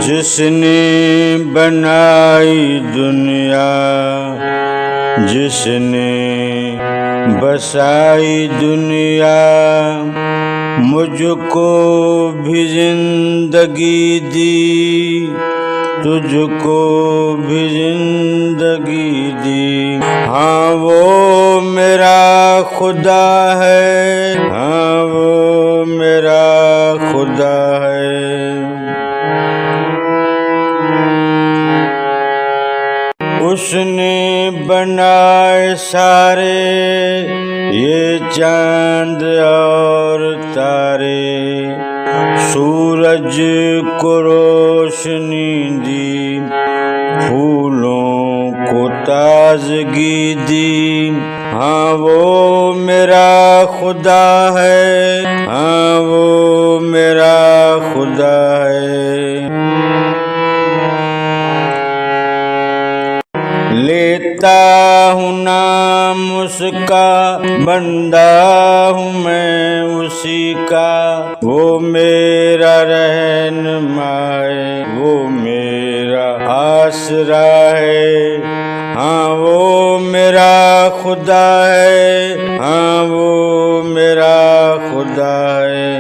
जिसने बनाई दुनिया, जिसने बसाई दुनिया, मुझको भी जिंदगी दी, तुझको भी जिंदगी दी। हाँ वो मेरा खुदा है, हाँ वो मेरा खुदा है। उसने बनाए सारे ये चांद और तारे, सूरज को रोशनी दी, फूलों को ताजगी दी। हाँ वो मेरा खुदा है, हाँ वो मेरा खुदा है। लेता हूँ नाम उसका, बंदा हूँ मैं उसी का। वो मेरा रहनुमा है, वो मेरा आसरा है। हाँ वो मेरा खुदा है, हाँ वो मेरा खुदा है।